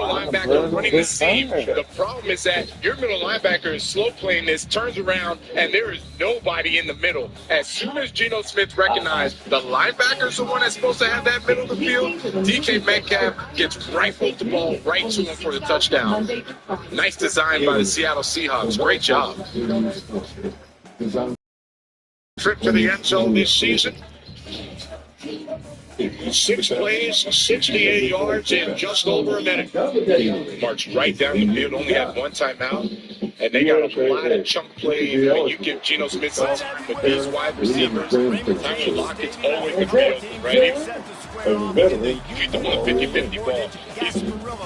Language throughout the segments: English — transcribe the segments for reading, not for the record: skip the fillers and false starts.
linebacker running the seam. The problem is that your middle linebacker is slow playing this, turns around, and there is nobody in the middle. As soon as Geno Smith recognized the linebacker's the one that's supposed to have that middle of the field, DK Metcalf gets rifled the ball right to him for the touchdown. Nice design by the Seattle Seahawks. Great job. Trip to the end zone this season. 6 plays, 68 yards in just over a minute. Marched right down the field, only had 1 timeout. And they got a lot of chunk plays. When you give Geno Smith some time with these wide receivers, Tyler Lockett's always going to be open, right? You keep the 50-50 ball.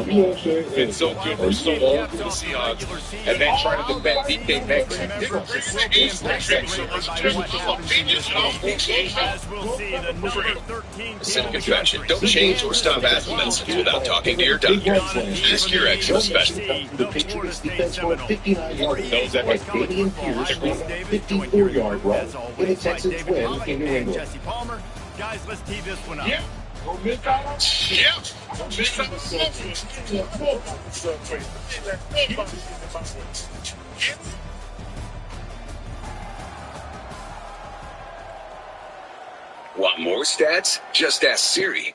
He's been so good for so long for the Seahawks. And then trying to defend DK A simple contraction. Don't change or stop asking messages without talking to your doctor. Ask your expert specialist. Defense 59 yards. Damian Pierce, 54-yard run in a Texans win in New England. Guys, let's tee this one up. Yeah. Want more stats? Just ask Siri.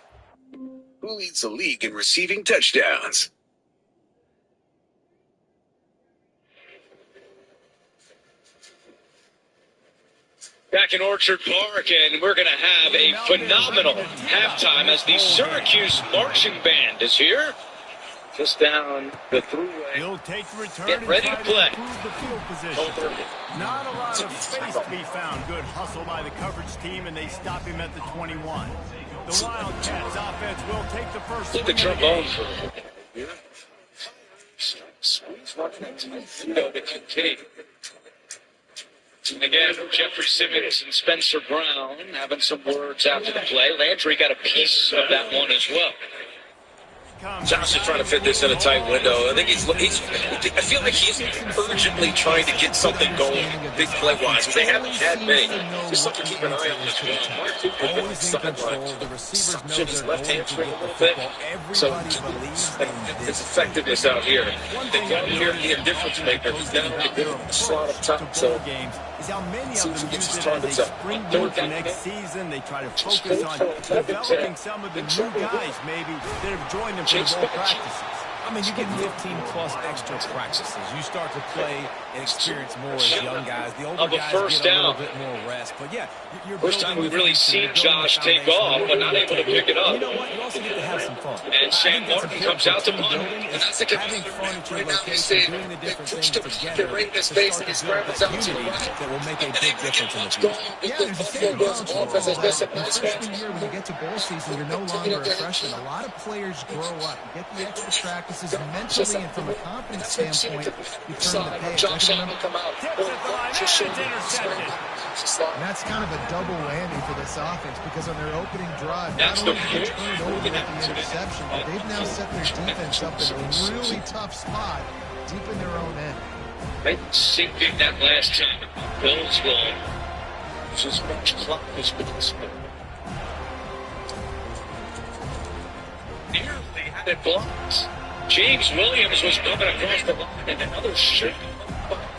Who leads the league in receiving touchdowns? Back in Orchard Park, and we're going to have a phenomenal halftime as the Syracuse Marching Band is here. Just down the thruway. He'll take the return. Get ready to play. The field position. Not a lot of space to be found. Good hustle by the coverage team, and they stop him at the 21. The Wildcats offense will take the first. Look at the trombone for a minute. Squeeze one into the field to Kincaid. Again, Jeffrey Simmons and Spencer Brown having some words after the play. Landry got a piece of that one as well. Josh is trying to fit this in a tight window. I think I feel like he's urgently trying to get something going, big play-wise. They haven't had many. Just something to keep an eye on this one. 1 or 2 people on the sideline. Suction his left hamstring a little bit. So his effectiveness out here. They got here to be a difference maker. He's down in a good slot up top. So see if he gets his targets up. Next season, they try to focus on developing some of the new guys, maybe, that have joined them for the practices. I mean, you get 15-plus extra practices. You start to play and experience more as young guys. The older guys get a little bit more rest. But, yeah, first time we've really seen Josh take off, but not able to pick it up. You know what? You also get to have some fun. And Sam Martin comes out to punt. And I think having fun at your location, doing the different things together, that will make a big difference in the future. Yeah, there's a certain college football. The freshman year, when you get to bowl season, you're no longer a freshman. A lot of players grow up. You get the extra practices mentally and from a confidence standpoint. You turn the page. And that's kind of a double whammy for this offense because on their opening drive, not only did they turn it over with the interception, but they've now set their defense up in a really tough spot deep in their own end. They sinking that last time. Bills will just much clock has been spent. Nearly had it blocked. James Williams was moving across the line and another shot.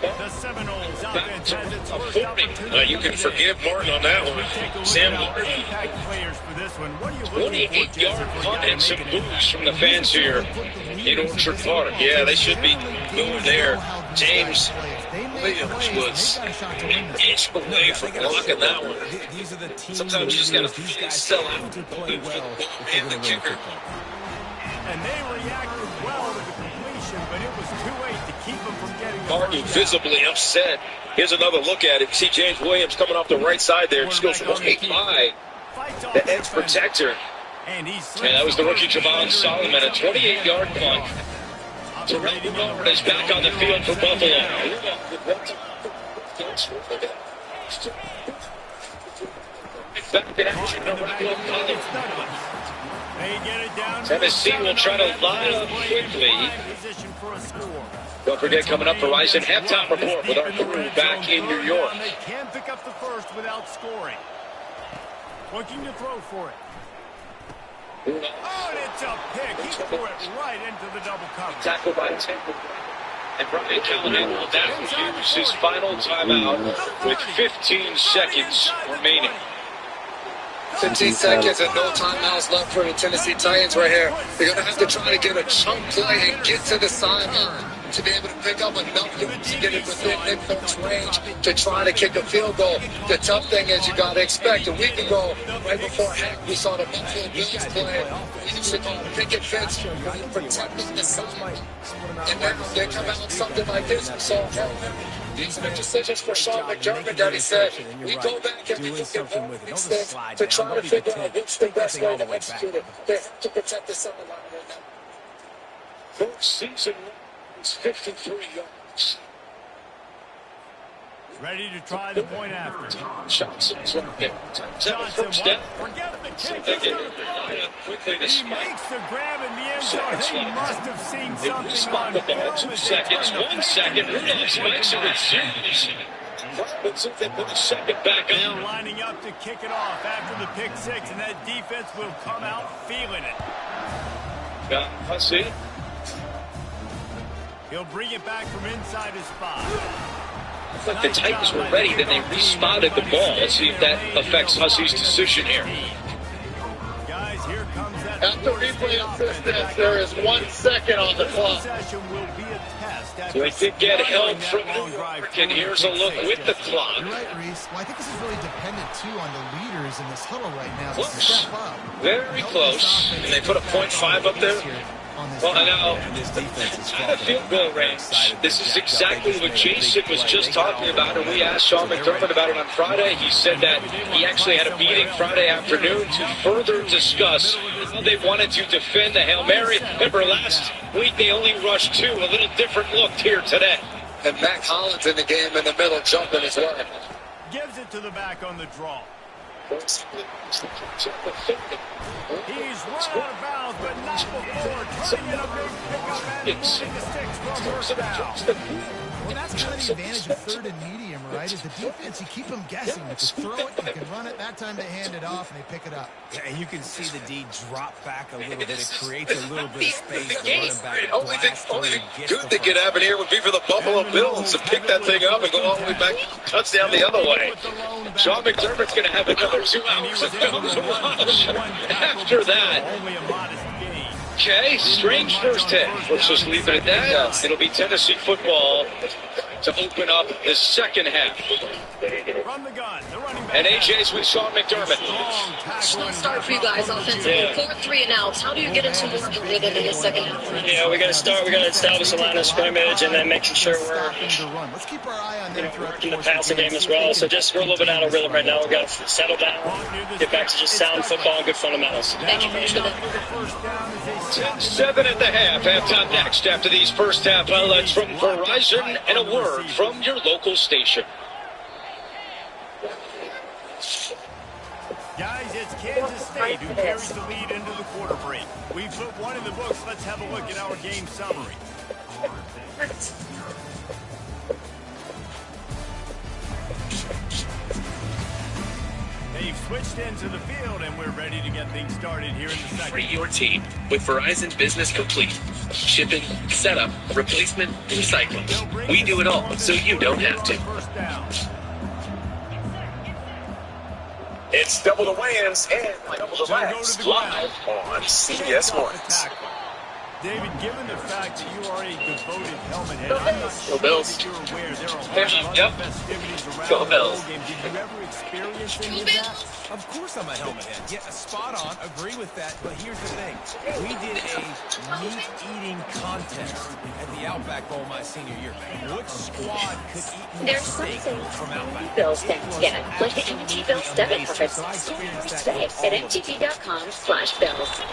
The Seminoles offense has its first opportunity. You can forgive Martin on that one. Sam Martin. 28-yard punt and some moves from the fans here in Orchard Park. Yeah, they should be moving there. James Williams was an inch away from blocking that one. Sometimes you just got to sell out and the kicker. And they reacted well to the completion, but it was too late to keep them from getting the Martin visibly upset. Here's another look at it. You see James Williams coming off the right side there. Just goes right by the edge protector. And that was the rookie Javon Solomon, a 28-yard punt. Terrell Bernard is back on the field for Buffalo. Back in action. Tennessee will try to line up quickly. Don't forget, coming up, Verizon halftime report with our crew back in New York. They can pick up the first without scoring. Looking to throw for it. Oh, and it's a pick. He threw it right into the double cover. Tackle by 10. And Brian Callahan will now use his final timeout with 15 seconds remaining. 15 seconds and no timeouts left for the Tennessee Titans right here. They're going to have to try to get a chunk play and get to the sideline to be able to pick up enough yards to get it within midfield range to try to kick a field goal. The tough thing is you got to expect a week ago, right before heck, we saw the Buffalo Bills play. We used to call picket fence, protecting the sideline. And then they come out with something like this. We saw these are decisions for Sean McDermott that he said, we go back and we look at all these things to try to figure out what's the best way to execute it. They have to protect the sideline right now. First season is 53 yards. Ready to try the point after. Johnson's right there. First down. Quickly to He makes the grab in the end zone. He must have seen something on film. 2 seconds. 1 second. Rudolph makes a return. Robinson then put the second back They're on. lining up to kick it off after the pick six, and that defense will come out feeling it. Got Hussey. He'll bring it back from inside his spot. But the Titans were ready, then they respotted the ball. Let's see if that affects Hussey's decision here. Guys, here comes that. After replay assistance, there is 1 second on the clock. Possession will be a test. We did get help from New York, and here's a look with the clock. You're right, Reese. Well, I think this is really dependent, too, on the leaders in this huddle right now to Close. step up. Very close. And they put a .5 up there. Well, I know. Out of field goal range. This is exactly what Jason was just talking about, and we asked Sean McDermott about it on Friday. He said that he actually had a meeting Friday afternoon to further discuss how they wanted to defend the Hail Mary. Remember, last week they only rushed 2. A little different look here today. And Mac Hollins in the game in the middle, jumping as well. Gives it to the back on the draw. He's run out of bounds, but not before turning in a big pickup and moving the sticks for first down. Well, that's kind of the advantage of third and medium, right? Is the defense, you keep them guessing. If you throw it, you can run it. That time they hand it off and they pick it up. Yeah, and you can see the D drop back a little bit. It creates a little bit of space. The running back Only good thing could happen here would be for the Buffalo Bills to pick that thing up and go all the way back, touchdown the other way. Sean McDermott's going to have another 2 hours of film to watch after that. Only a modest gain. Okay, strange first half. Let's just leave it at that. It'll be Tennessee football to open up the second half. From the gun, the running back. And AJ's with Sean McDermott. Slow start for you guys offensively. 4-3 and outs. How do you get into more of a rhythm in the second half? Yeah, we got to start. We got to establish a line of scrimmage, and then making sure we're Let's keep our eye on them throughout working the passing game as well. So just we're a little bit out of rhythm right now. We got to settle down, get back to just sound football and good fundamentals. Thank you for your time. 10-7 at the half. Halftime next after these first half highlights from Verizon and a word from your local station. Guys, it's Kansas State who carries the lead into the quarter break. We've put one in the books. Let's have a look at our game summary. They've switched into the field, and we're ready to get things started here in the second. Free your team with Verizon Business Complete. Shipping, setup, replacement, recycling. We do it all, so you don't have to. First down. It's double the weigh-ins and double the laps live on CBS Sports. David, given the fact that you are a devoted helmet head, I'm not sure Bills. that you're aware there are a lot of festivities around Go the Bills. bowl game. Did you ever experience any of that? Of course I'm a helmet head. Yeah, spot on. Agree with that. But here's the thing. We did a meat-eating contest at the Outback Bowl my senior year. Which squad could eat more There's steak something from Outback? Bills fans get, like the MT Bills debit card. Today at mtg.com/bills.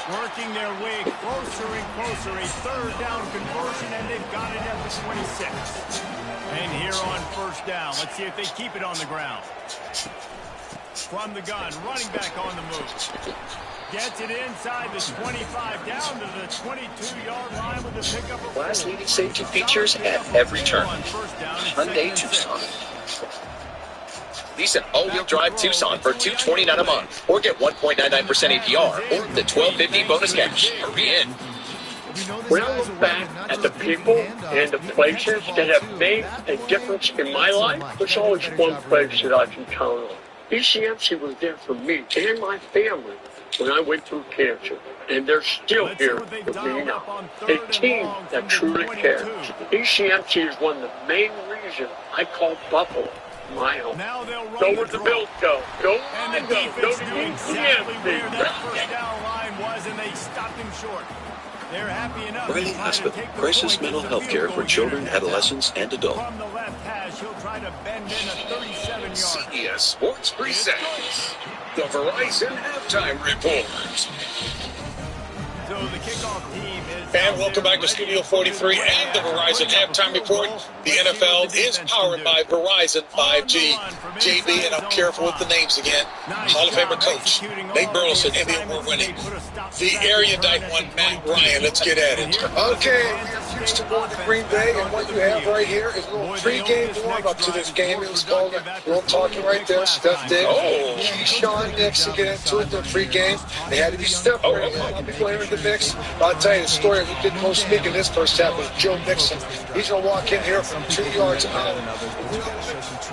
Working their way closer and closer, a third down conversion, and they've got it at the 26. And here on first down, let's see if they keep it on the ground. From the gun, running back on the move. Gets it inside the 25, down to the 22-yard line with the pickup of Class leading safety features at every turn. Hyundai Tucson. decent all-wheel drive Tucson for $229 a month. Or get 1.99% APR or the $12.50 bonus cash. Hurry in. When I look back at the people and the places that have made a difference in my life, there's always one place that I can count on. ECMC was there for me and my family when I went through cancer. And they're still here for me now. A team that truly cares. ECMC is one of the main reasons I call Buffalo my home. Go where the Bills go. Go where they go. Go to ECMC. Riley Hospital, crisis mental health care for children, adolescents, and adults. CBS Sports presents the Verizon Halftime Report. So the kickoff team is... And welcome back to Studio 43 and the Verizon Halftime Report. The NFL is powered by Verizon 5G. JB, and I'm careful with the names again. Hall of Famer coach, Nate Burleson, Emmy Award winning. The erudite one, Matt Ryan. Let's get at it. Okay, we are used to going to Green Bay, and what you have right here is a little pre-game warm-up to this game. It was called a little talking right there, Steph did. Keyshawn Nixon get into it in pre-game. They had to be Steph ready. A player in the mix. I'll tell you the story. We did most speaking this first half was Joe Mixon. He's going to walk in here from 2 yards out.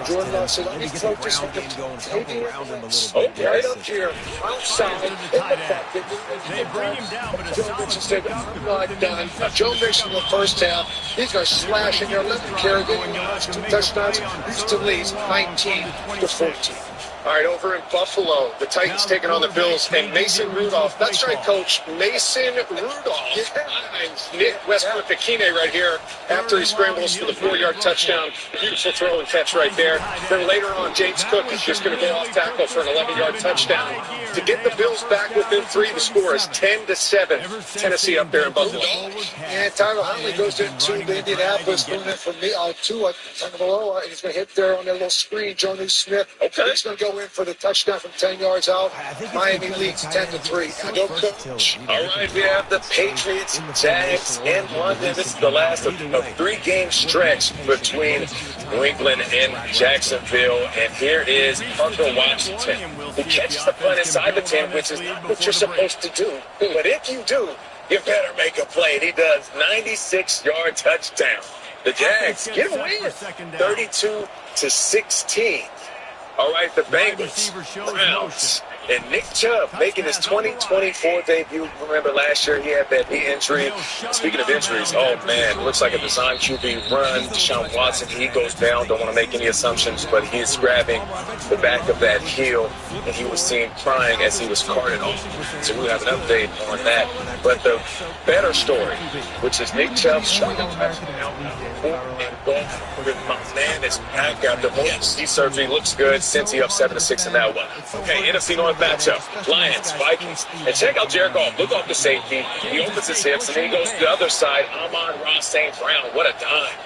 Jordan Love let me throw this with the right up here, outside, in the pocket. They bring him down, but Joe Mixon said, I'm not done. Joe Mixon in the first half, he's going to slash in there, let him carry, get him last 2 touchdowns. Houston leads 19-14. All right, over in Buffalo, the Titans taking on the Bills, and Mason Rudolph. That's right, Coach. Mason Rudolph. Nick Westbrook-Akine right here after he scrambles for the 4-yard touchdown. Beautiful throw and catch right there. Then later on, James Cook is just going to go off tackle for an 11-yard touchdown. To get the Bills back within 3, the score is 10-7. Tennessee up there in Buffalo. And Tyler Huntley goes into the Indianapolis, doing it for me, 2 below. He's going to hit there on that little screen, Jonnu Smith. Okay. He's going to go in for the touchdown from 10 yards out. Miami leads 10-3. Go Coach. All right, we have the Patriots, Jags, and London. This is the last of 3-game stretch between New England and Jacksonville. And here is Parker Washington, who catches the punt inside the 10, which is not what you're supposed to do. But if you do, you better make a play. And he does. 96-yard touchdown. The Jags get a win, 32-16. All right, the Bengals, Browns, and Nick Chubb making his 2024 debut. Remember last year he had that knee injury. Speaking of injuries, oh man, looks like a design QB run. Deshaun Watson, he goes down. Don't want to make any assumptions, but he's grabbing the back of that heel, and he was seen crying as he was carted off. So we'll have an update on that. But the better story, which is Nick Chubb showing a touchdown. My man is back after knee surgery. Looks good. Cincy up 7-6 in that one. Okay, NFC North matchup. Lions, Vikings. And check out Jared Goff. Look off the safety. He opens his hips, and then he goes to the other side. Amon-Ra St. Brown. What a dime.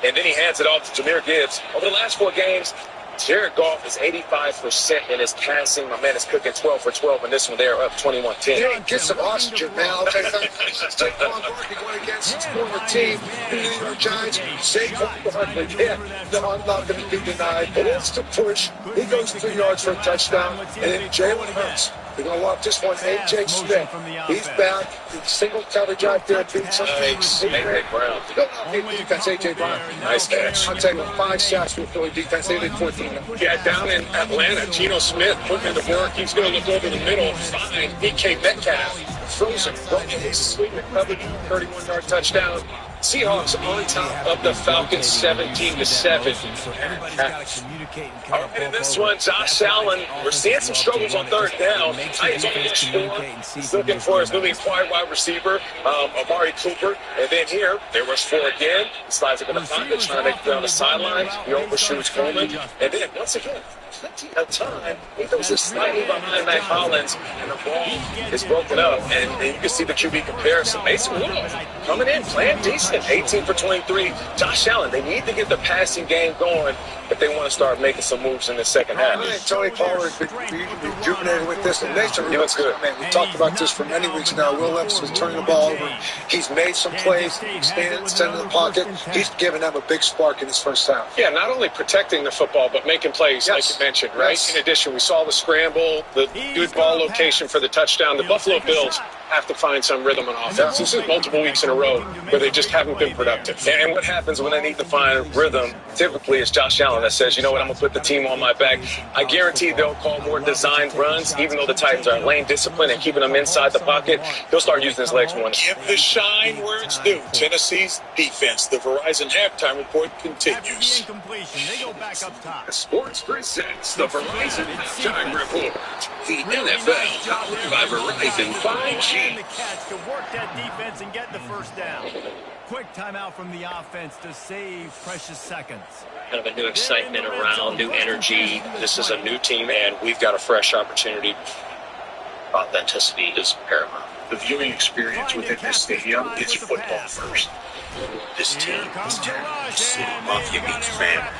And then he hands it off to Jahmyr Gibbs. Over the last 4 games, Jared Goff is 85% in his passing. My man is cooking 12 for 12 in this one. They're up 21-10. Yeah, get some oxygen, man. I'll tell you that. Saquon Barkley going against his former team, the New York Giants. Saquon Barkley, I'm not going to be denied. But it's the push. He goes 3 yards for a touchdown. And then Jalen Hurts. They're going to walk this one. A.J. Smith. He's back. Single coverage out there. Beat some nice. A.J. Brown. Defense, A.J. Brown. Nice catch. I'll tell you, 5 sacks for Philly defense. They did 14. Yeah, down in Atlanta, Geno Smith putting in the work. He's going to look over the middle. Fine. DK Metcalf. Frozen. He's sweeping coverage. 31-yard touchdown. Seahawks on top of the Falcons 17-7. All right, in this one, Josh Allen, we're seeing some struggles on 3rd down. He's only rushed 4. He's looking for his newly acquired wide receiver, Amari Cooper. And then here, they rush 4 again. He slides up in the pocket, trying to make it down the sideline. He overshoots Coleman. And then, once again, plenty of time. He throws it slightly behind Matt Collins, and the ball is broken up. And you can see the QB comparison. Mason Rudolph coming in, playing decent. 18 for 23. Josh Allen, they need to get the passing game going if they want to start making some moves in the second half. I think Tony Pollard be rejuvenated with this. And Mason he looks good. Man, we talked about this for many weeks now. Will Levis was turning the ball over. He's made some plays, standing in the pocket. He's given them a big spark in his first half. Yeah, not only protecting the football, but making plays like you mentioned, right? In addition, we saw the scramble, the good ball location for the touchdown. The Buffalo Bills have to find some rhythm on offense. This is multiple weeks in a row where they just haven't been productive. And what happens when they need to find rhythm? Typically, it's Josh Allen that says, you know what, I'm going to put the team on my back. I guarantee they'll call more designed runs, even though the Titans are lane discipline and keeping them inside the pocket. He'll start using his legs more. Give the shine where it's due. Tennessee's defense. The Verizon halftime report continues. They go back up top. Sports presents the Verizon halftime report. The NFL powered by Verizon 5G. The catch to work that defense and get the first down. Quick timeout from the offense to save precious seconds. Kind of a new excitement around, new energy. This is a new team, and we've got a fresh opportunity. Authenticity is paramount. The viewing experience within this stadium is football first. This team is turned City Mafia meets family.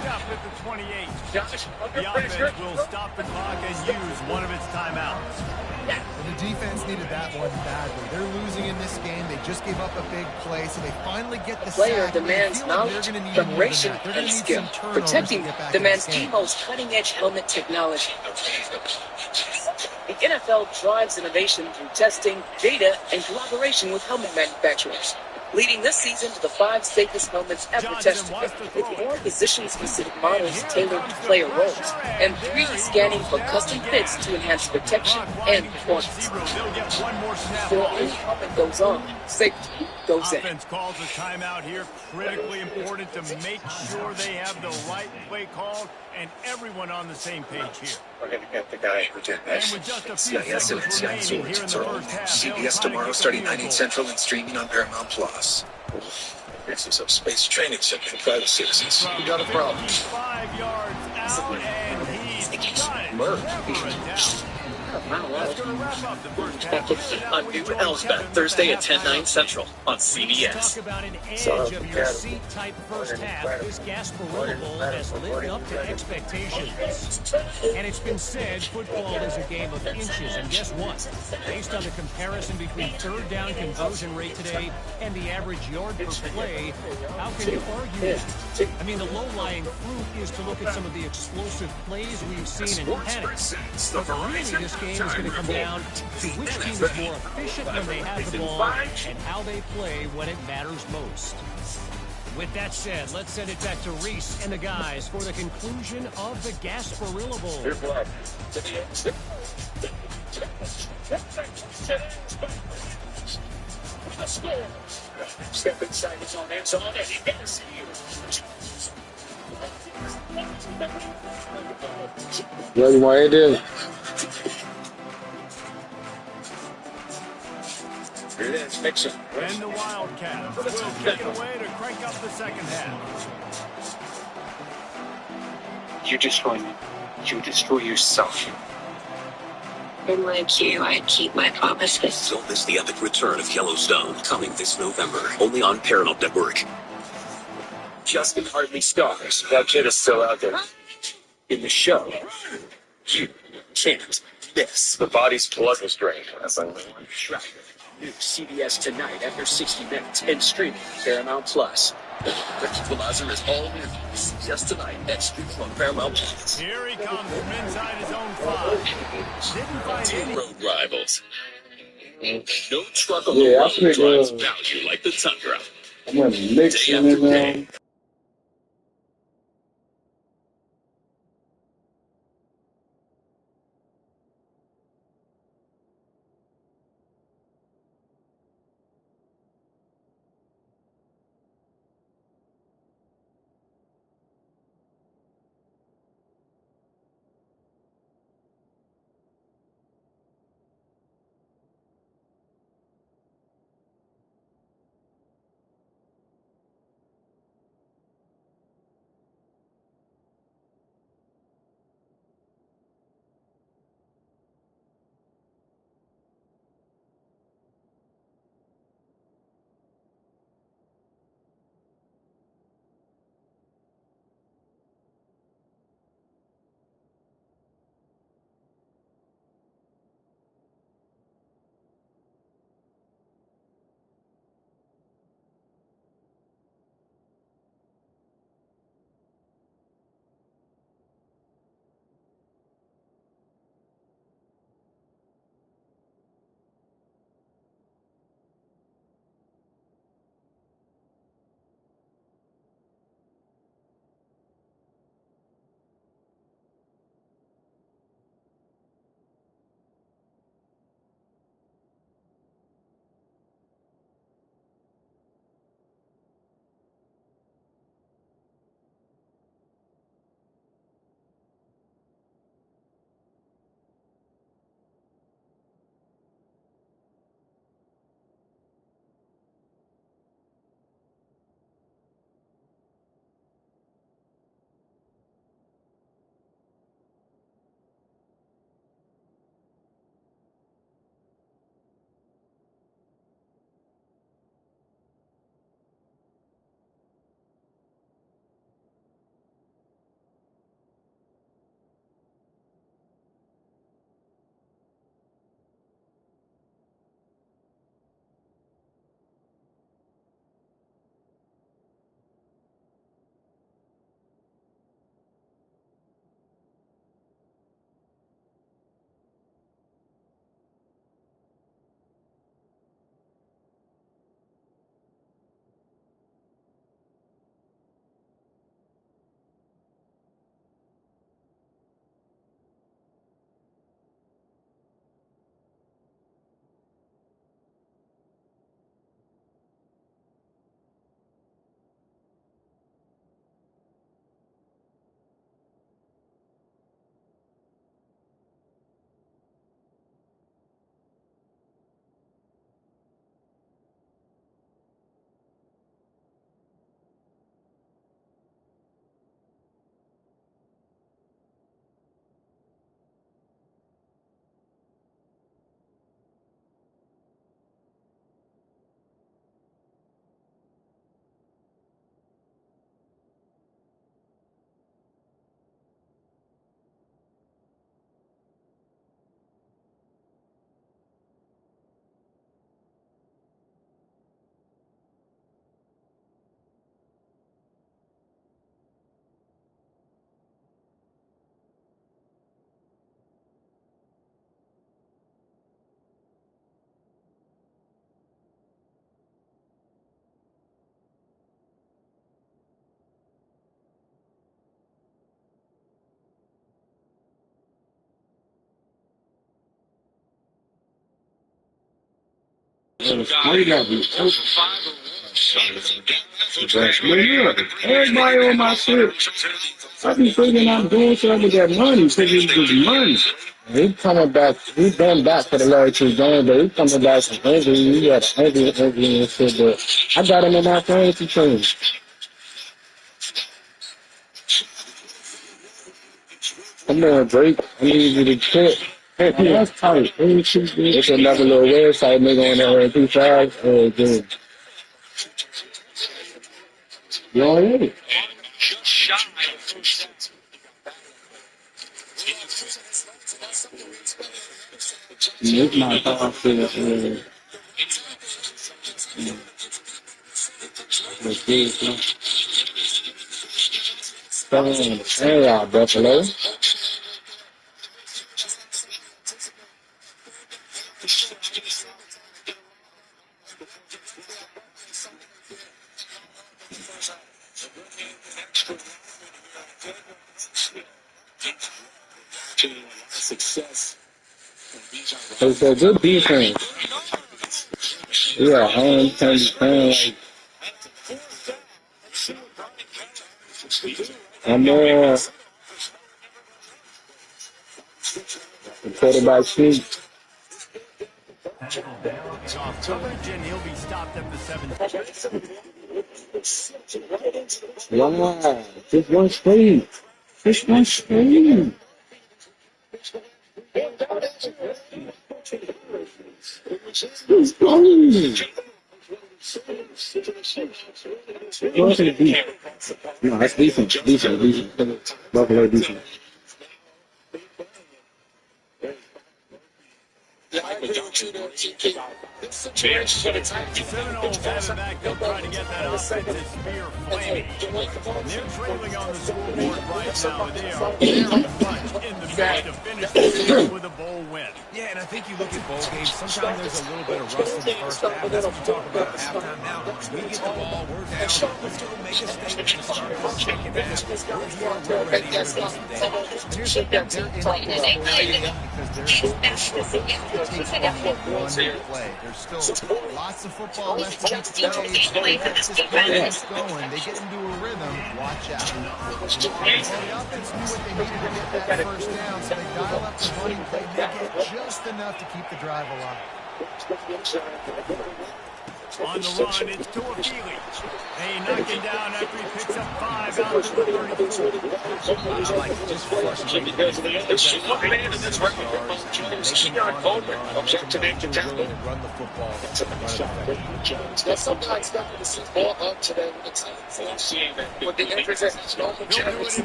The offense will stop the clock and use one of its timeouts. The defense needed that one badly. They're losing in this game. They just gave up a big play, so they finally get the player sack. Demands knowledge, preparation, and skill. Protecting demands Kevo's cutting-edge helmet technology. The NFL drives innovation through testing, data, and collaboration with helmet manufacturers, leading this season to the 5 safest helmets ever tested, with more position-specific models tailored to player roles, and 3D scanning for custom fits to enhance protection and performance. Before any helmet goes on, safety goes in. Offense calls a timeout here, critically important to make sure they have the right play called and everyone on the same page here. We're going to get the guy who did this. And with just a few seconds remaining here in the first half, CBS tomorrow starting 9, 8 Central and streaming on Paramount Plus. This is a space training center by the citizens. You got a problem. 5 yards out, and he's got it. That's going to wrap up the first half. On new Elsbeth, Thursday at 10, 9 Central on CBS. Talk about an edge of your seat type first half. This Gasparilla Bowl has lived up to expectations. And it's been said football is a game of inches. And guess what? Based on the comparison between third down conversion rate today and the average yard per play, how can you argue that? I mean, the low-lying fruit is to look at some of the explosive plays we've seen in panic. But really, this game is going to come down to which team is more efficient when they have the ball and how they play when it matters most. With that said, let's send it back to Reese and the guys for the conclusion of the Gasparilla Bowl. Step inside his own end zone and he gets Ready, why it is? Here it is, Mixon. And the Wildcats will kick it away to crank up the second half. You destroy me. You destroy yourself. Unlike you, I keep my promises. Don't miss the epic return of Yellowstone, coming this November, only on Paramount Network. Justin hardly stars. That kid is still out there. In the show, you can't miss. The body's blood was drained. That's unbelievable. New CBS tonight after 60 minutes and streaming Paramount Plus. The Equalizer is all new. Just tonight at streaming on Paramount Plus. Here he comes from inside his own 5. Didn't find any road rivals. No truck on the road drives value like the Tundra. I'm going to mix it in there. Everybody on my shit. I be thinking I'm doing something with that money because it's just money. He coming back. He been back for the last 2 games, but he coming back from injury. He had an injury and shit, but I got him in my fantasy team. Come on, Drake. I need you to quit. That's tight. It's another little website nigga on there. P5. Good. You all right? It's not hard for the hey, Buffalo. It's a good defense. Yeah, home playing like I'm more the quarterback sheet. Coverage, and he'll be stopped at the 7. Wow, just one straight. Just one straight. Let's go. No, that's decent. Decent. Buffalo decent. Seminoles have it back. They'll try to get that offensive spear flaming. They're trailing on the scoreboard right now, but they are very much in the mix to finish the season with a bowl win. Yeah, and I think you look at bowl games, sometimes there's a little bit of rust in the first half. That's what you talk about at halftime now. We get the ball, we're down. Let's go make a statement to start the second half. We're ready to do some damage. Here's the thing, they're in the because they're one play. There's still lots of football left to be played. This defense going. They get into a rhythm. Watch out. Well, the offense knew what they needed to get that first down, so they dial up the running play, make it just enough to keep the drive alive. On the run, it's to a Feely. They knock him down after he picks up 5 out to the 34. I like just frustrating because run the football. That's sometimes not going to see more of today with the emphasis on normal channels.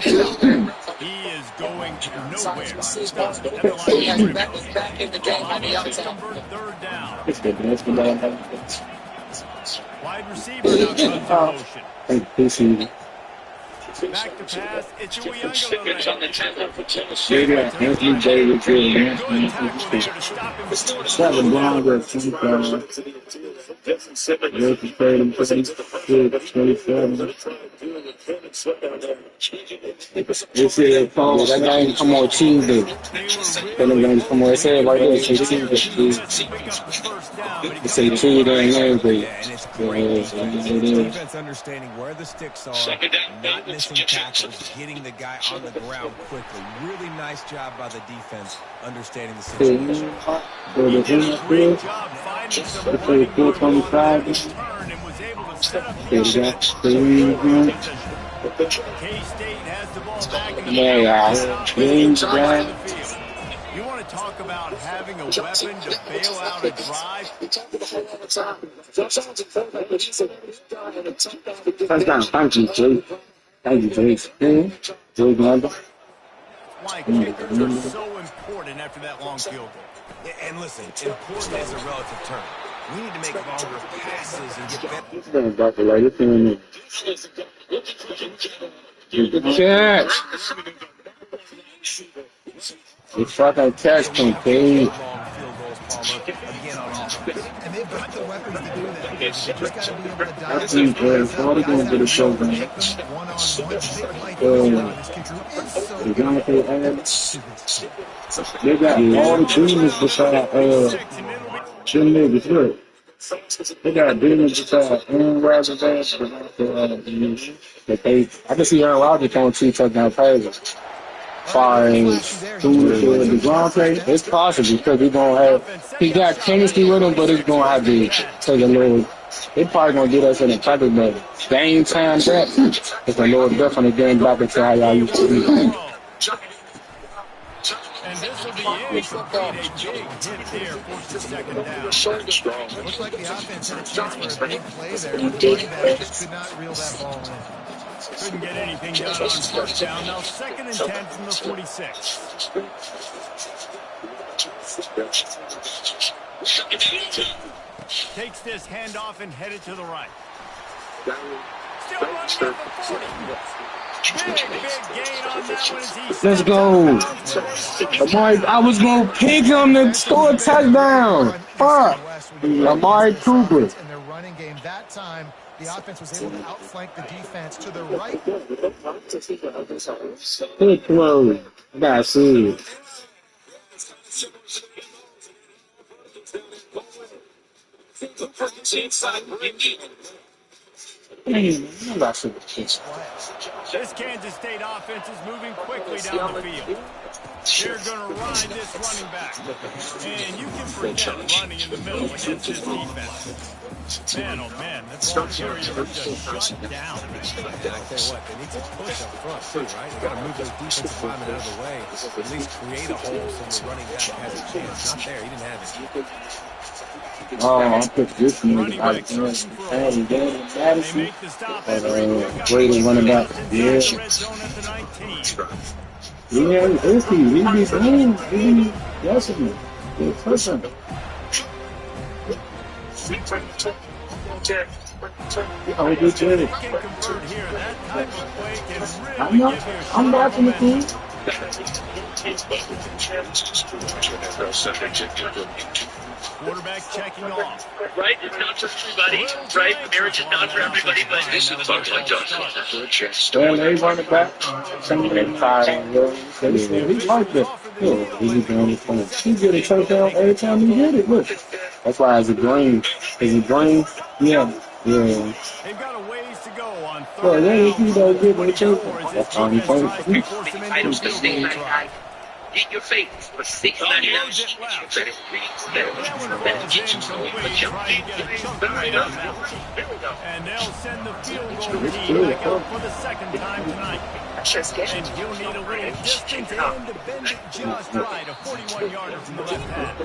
He is going nowhere. Back in the game on the outside. 3rd down. Wide receiver now comes in motion. Back to pass, it's that game come on Tuesday. That game come on. It said right there, say Tuesday. It say Tuesday and Wednesday. Defense understanding where the sticks are, not missing tackles, getting the guy on the ground quickly. Really nice job by the defense understanding the situation. Great job finding some running room on that return and was able to set up the offense. K-State has the ball back in the field. You want to talk about having a weapon to bail out a drive? Touchdown. Thank you, Jake. Why kickers are so important after that long field goal. And listen, important is a relative term. We need to make longer passes and get better. You fucking catch me, Cade. And they've got the weapons to do that. They just got to be able to dial That's going to get a show, man. They got all the demons beside Jim niggas, look. They got demons with Aaron Rodgers there, but I can see Aaron Rodgers throwing 2 touchdown passes. Far as through the ground play, it's possible because he got chemistry with him, but it's gonna have to take a little. They probably gonna get us in a type of game time that it's a little different again back into how y'all used to be. And this will be incomplete. A big hit there forces second down. Looked like the offense had a chance for a big play there, but the running back just could not reel that ball in. Couldn't get anything done on first down. Now 2nd and 10 from the 46. Takes this handoff and headed to the right. Still running at the 40. Big gain on that one as he Let's go. Amari, I was going to pick him to score a touchdown. Fuck. Amari Cooper. In their running game that time, the offense was able to outflank the defense to the right. Good throw. That's it. This Kansas State offense is moving quickly down the field. They're going to ride this running back. And you can forget running in the middle against this defense. Man, oh man, that ball carrier was just shut down. And I'll tell you what, they need to push up front too, right? They got to move those defensive linemen out of the way. At least create a hole so the running back has a chance. Not there, he didn't have it. Oh, I put this nigga out of Brady running back. Yeah. Yeah, it's he. He be boom. He be guessing it. He's pushing. I'm watching the team. Quarterback checking off. Right? It's not for everybody. Right? Marriage is not for everybody, but this is Bugs like Johnson. When they run it back, somebody tired. He like that. He's doing it for him. He get a touchdown every time he get it. Look. That's why it's a green. Is it green? Yeah. Yeah. They've got a ways to go on third. Well, then if he don't get the touchdown, that's all he plays. Items to $6.99. Eat your face for $6.99. And they'll send the field goal team back out for the 2nd time tonight. And he'll need a little distance and to bend it just right. A 41-yarder from the left half.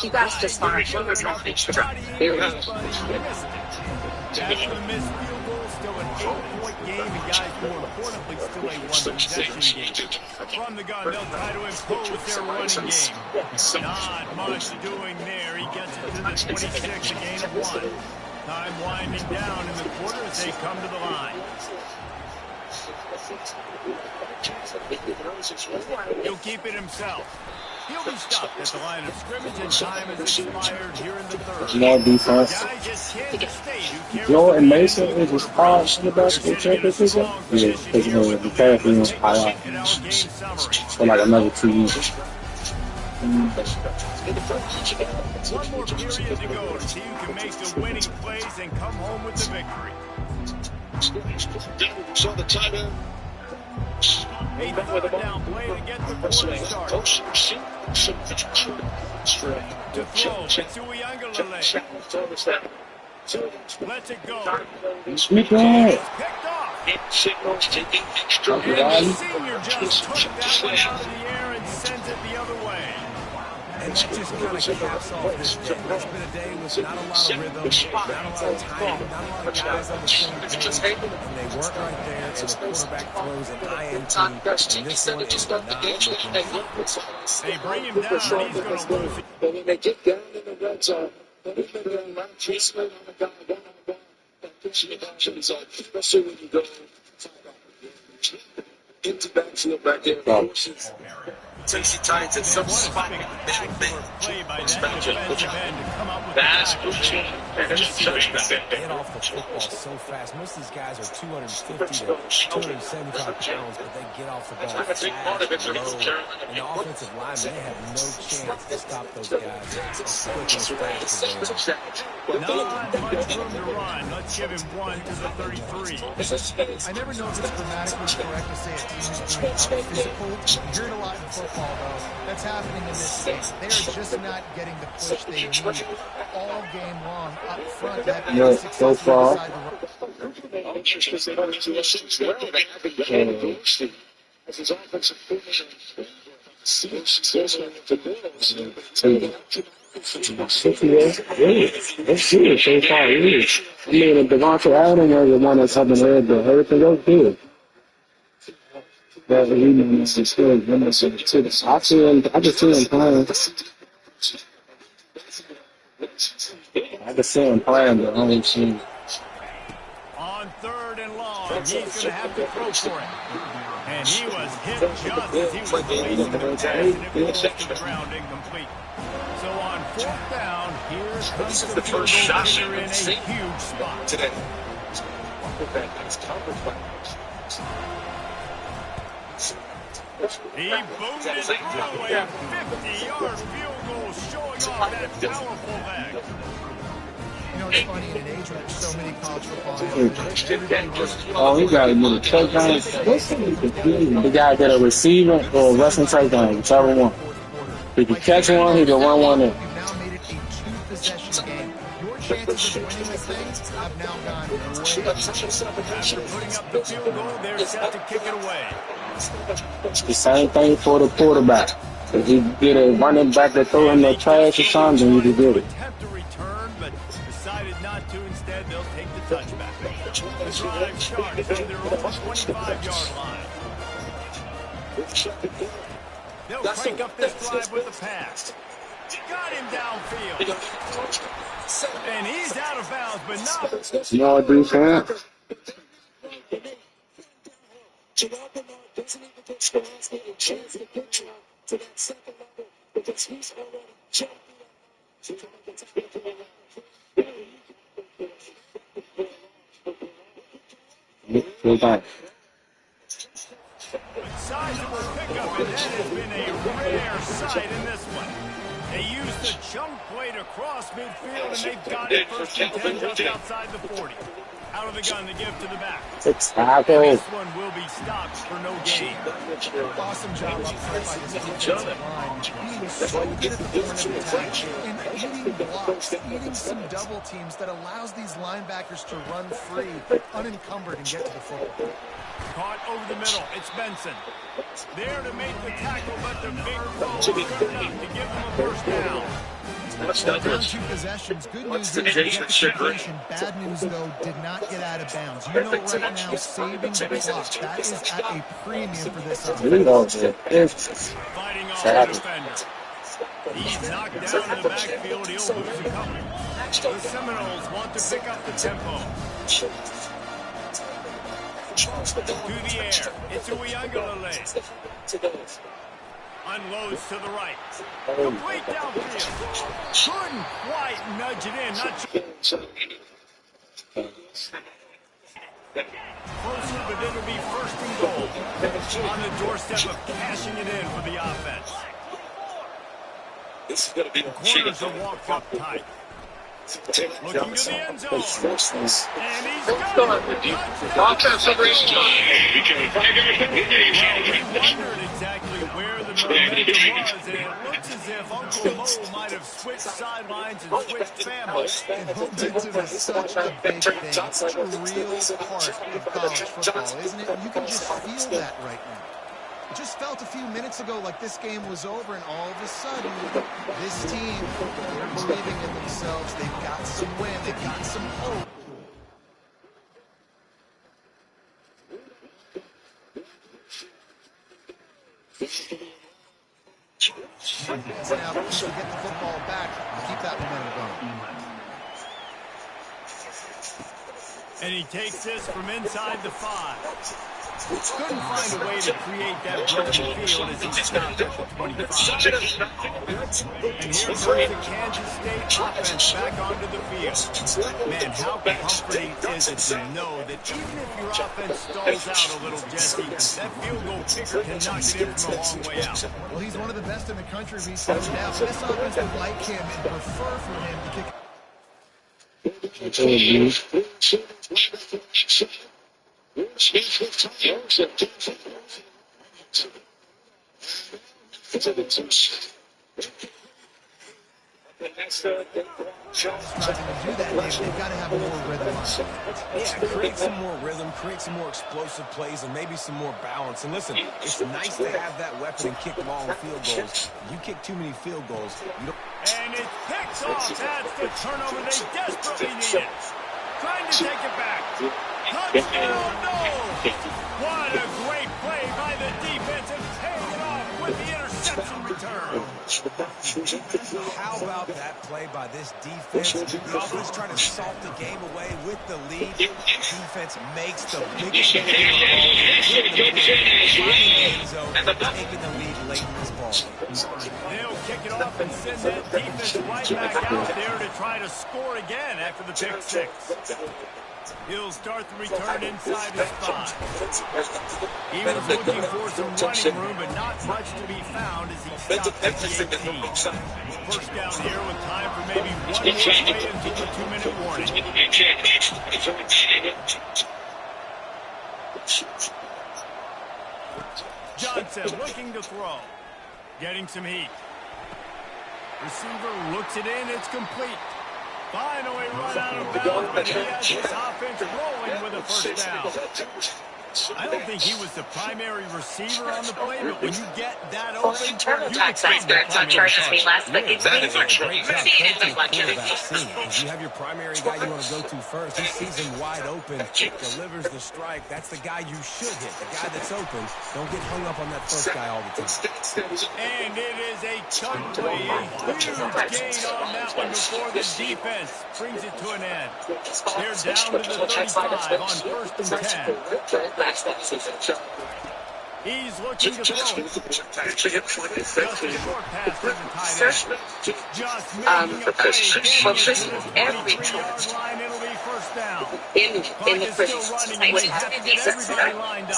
You guys just fine. After the missed field goal, still an 8-point game, and guys, more importantly, still a one-possession game. From the gun, they'll try to impose their running game. Not much doing there. He gets it to the 26, a gain of 1. Time winding down in the quarter as they come to the line. He'll keep it himself. He'll be stopped at the line of scrimmage, and time has expired here in the third. More defense. Joe and Mason is his hard in the basketball championship. Yeah, because the Panthers is high for like another 2 years. One more period to go to see who can make the winning plays and come home with the victory. So the tight end. A third down play to get the quarter started. To throw, Tuiangalale. Lets it go. Smith Picked off. It signals taking extra. And the senior just took that one out of the air and sends it the other way. And that just kind of caps off this day. It's been a day with not a lot of rhythm, not a lot of timing, not a lot of guys on the same page. And they work right there, and the quarterback throws an INT. And this one is not looking good. They bring him down, and he's going to lose it. But when they get down in the red zone, when they get around chasing on the guy, pushing the options on, especially when you go into backfield back there. Tasty Titans at some spot. Play by that defensive end to come up with That's the crucial. Get off the football so fast. Most of these guys are 250 to 275 pounds, but they get off the ball fast, low. And the offensive linemen, they have no chance to stop those guys as quick and as fast as they are. Not much room to run. Let's give him 1 to the 33. I never know if it's grammatically correct to say a team is being physical. You hear it a lot in football, though. That's happening in this game. They are just not getting the push they need all game long up front. No, so far. That's good so far. I mean, if Devontae Adams was the one that's helping everything else good. But he is still I just see him playing. I can see him playing the whole team. On 3rd and long, he's going to have to throw for it. And he was hit just as he was releasing the pass, and it falls to the ground incomplete. So on 4th down, here comes the first shot in a huge spot today. He boomed it through a 50-yard field goal, showing off that powerful leg. You know, it's funny, in an age where so many college football Oh, he got to get a touchdown. He got to get a receiver or a rushing touchdown, whichever one. If he can catch one, he can run one in. You've now made it a 2-possession game. Your chances of winning this thing have now gone way up. After putting up the field goal, they're set to kick it away. The same thing for the quarterback. If he get a running back that throw him the trash or something, he can get it. Attempt to return, but decided not to. Instead, they'll take the touchback. The drive starts from their own 25-yard line. They'll crank up this drive with the pass. Got him downfield. And he's out of bounds, but not. Small defense. Sizable pickup, and that has been a rare sight in this one. They used the chunk play to cross midfield, and they've got it 1st and 10 just outside the 40. Out of the gun to give to the back. It's tackle. This one will be stopped for no gain. Awesome job up front by this defensive line. Being so good at the point of attack and eating blocks, eating some double teams that allows these linebackers to run free, unencumbered, and get to the football. Caught over the middle. It's Benson. There to make the tackle, but the big throw is good enough to give them a 1st down. Well, down 2 possessions. Good news is they get the completion. Bad news, though, did not get out of bounds. You know right now, saving the clock, that is at a premium for this offense. Fighting off the defender. He's knocked down in the backfield. He'll lose a couple. The Seminoles want to pick up the tempo. To the air. It's Uiagalelei. Unloads to the right. Complete downfield. Couldn't quite nudge it in. Not sure. Closer, but it'll be 1st and goal. On the doorstep of cashing it in for the offense. This is going to be Corners are walked up tight. Looking to the end zone. And he's got it. Offensive race. Well, we wondered exactly where the momentum was, and it looks as if Uncle Mo might have switched sidelines and switched families. And momentum is such a big thing. It's such a real part of college football, isn't it? And you can just feel that right now. It just felt a few minutes ago like this game was over, and all of a sudden, this team, they're believing in themselves. They've got some wind. They've got some hope. Now, if you get the football back, keep that momentum going. And he takes this from inside the 5. Couldn't find a way to create that broken field as he stopped at the 25. And here comes the Kansas State offense back onto the field. Man, how comforting is it to know that even if your offense stalls out a little, Jesse, that field goal kicker can knock it in from a long way out. Well, he's one of the best in the country, Reese, no doubt. This offense would like him and prefer for him to kick. They've got to have more rhythm on it. Yeah, create some more rhythm, create some more explosive plays, and maybe some more balance. And listen, it's nice to have that weapon and kick long field goals. You kick too many field goals, you don't. And it's picked off. That's the turnover they desperately needed. Trying to take it back. Touchdown, no! What a great play by the defense and paying it off with the interception return. How about that play by this defense? The offense trying to salt the game away with the lead. The defense makes the biggest play taking the lead late in this ball. They'll kick it off and send that defense right back out there to try to score again after the pick six. He'll start the return inside his spot. He was looking for some running room, but not much to be found as he stopped at the 18. First down here with time for maybe one more play until the 2-minute warning. Johnson looking to throw. Getting some heat. Receiver looks it in. It's complete. Finally run out of bounds, but he has his offense rolling with a first down. I don't think he was the primary receiver on the play, but when you get that open, you become the primary target. If you have your primary guy you want to go to first, he sees him wide open, delivers the strike. That's the guy you should hit, the guy that's open. Don't get hung up on that first guy all the time. And it is a chunk play, a huge gain on that one before the defense brings it to an end. They're down to the 35 on 1st and 10. He's looking to throw it. Just a short pass to the tight end. Just making a play. Every 23-yard line, it'll be first down. In the still running. We have to get everybody lined up.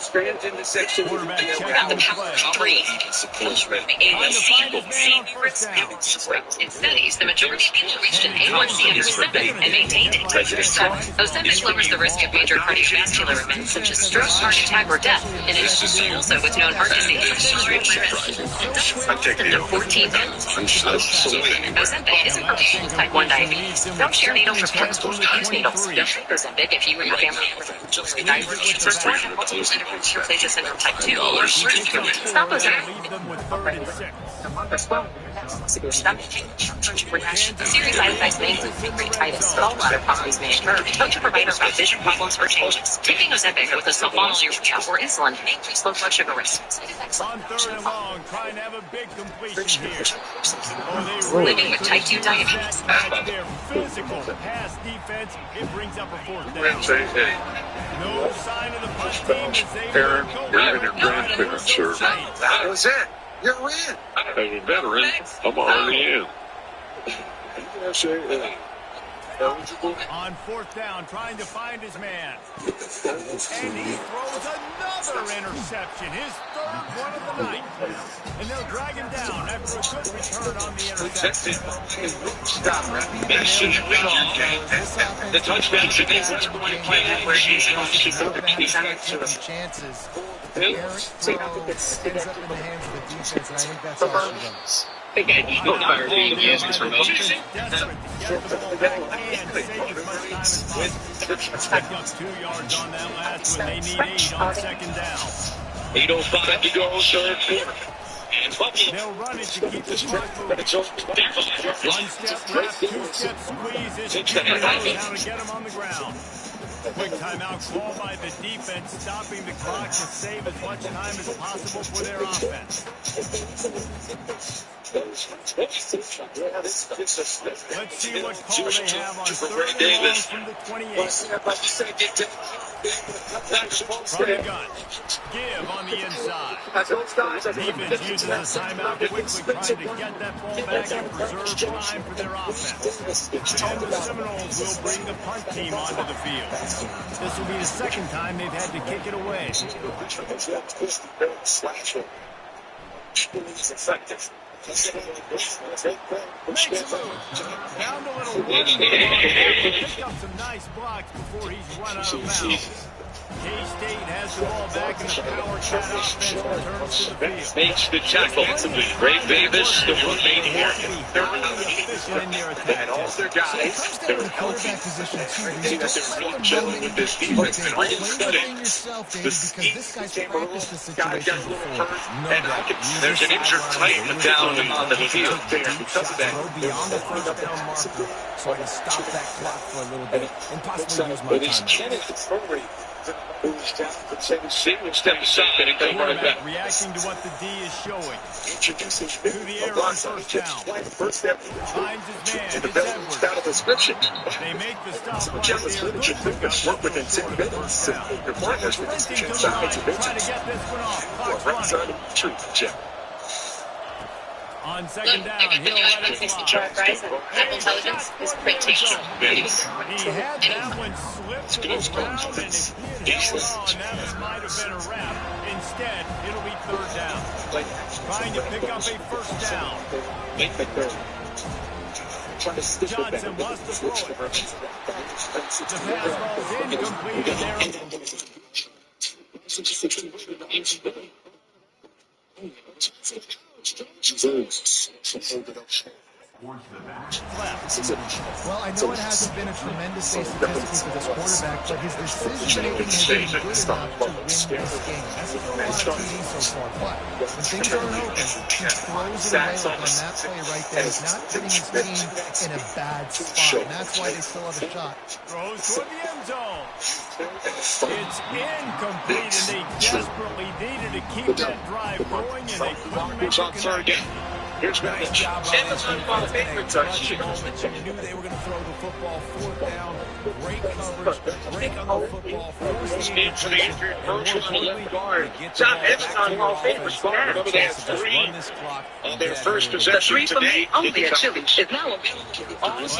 Straight in the section. Quarterback checking the play. In studies, the majority of people reached an A1C under 7 and maintained it. Ozempic lowers the risk of major cardiovascular events such as stroke, heart attack, or death, in addition to also with known heart disease. Up to 14 pounds. Ozempic isn't for people with type 1 diabetes. Don't share needles or pills. Use needles. Don't take Ozempic if you or your family members have diabetes. First one, multiple nephroplasia syndrome type 2 or stop Ozempic. Serious side effects may include pancreatitis, gallbladder problems may occur. Talk to your provider about vision problems or changes. Taking Ozempic with a sulfonylurea or insulin may increase low blood sugar risk. On 3rd and long, trying to have a big completion here. Living with type 2 diabetes. Their physical pass defense, it brings up a 4th down. No sign of the punt team as they Aaron, you're your grandparents, sir. That was it. You're in. As a veteran, I'm already in. On 4th down, trying to find his man. And he throws another interception, his 3rd one of the night. And they'll drag him down after a good return on the interception. The touchdown should be where chances. Eric throw ends up in the hands of the defense, and I think that's all she does. Go fire the Yankees for motion. Pick up 2 yards on that last one. They need 8 on 2nd down. 8:05 to go, 3rd quarter. They'll run it to keep the clock moving. 1-step wrap, 2-step squeeze. This knows how to get him on the ground. Quick timeout call by the defense, stopping the clock to save as much time as possible for their offense. Let's see what call they have on 3rd and long from the 28. From the gun. Give on the inside. Defense uses a timeout quickly trying to get that ball back and preserve time for their offense. And the Seminoles will bring the punt team onto the field. This will be the second time they've had to kick it away. Makes a move. Found a little running. Picked up some nice blocks before he's run out of bounds. K-State has the ball back in the power cat offense returns to the field. Makes the tackle. Ray Davis, the rookie here. And all their guys, they're healthy. They got their real gentlemen with this defense. And really studying the scheme. Guys got a little hurt. And there's an injured Titan down on the field there because of that. Beyond the first down marker, so I can stop that clock for a little bit and possibly use my time. Step aside and come right back. Reacting to what the D is showing. Through the air on first down. Finds his man. It's Edwards. They make the stop right there. Good work within 10 minutes. Your partners with this inside to try to get this one off. Clock's running. On second down, he'll let it fly. That intelligence is pretty. He had that one slipped around, and if he had held on, that might have been a wrap. Instead, it'll be 3rd down. Trying to pick up a first down. Johnson wants to throw it. The pass ball's incomplete, and Well, I know it hasn't been a tremendous day statistically for this quarterback, but his decision-making has been good enough to win this game. That's a lot of TDs so far. But when things aren't open, he throws it away like on that play right there. He's not putting his team in a bad spot, and that's why they still have a shot. Throws toward the end zone. It's incomplete, and they desperately needed to keep that drive going, and they couldn't make it connect. Here's nice job on this one. Clutch moments. You knew they were going to throw the football 4th down. Great coverage. Break on the football. Force the injury. On the left guard. John Edson Hall of Fame snap. Remember they had 3 on their first possession today. Only a chili is now available.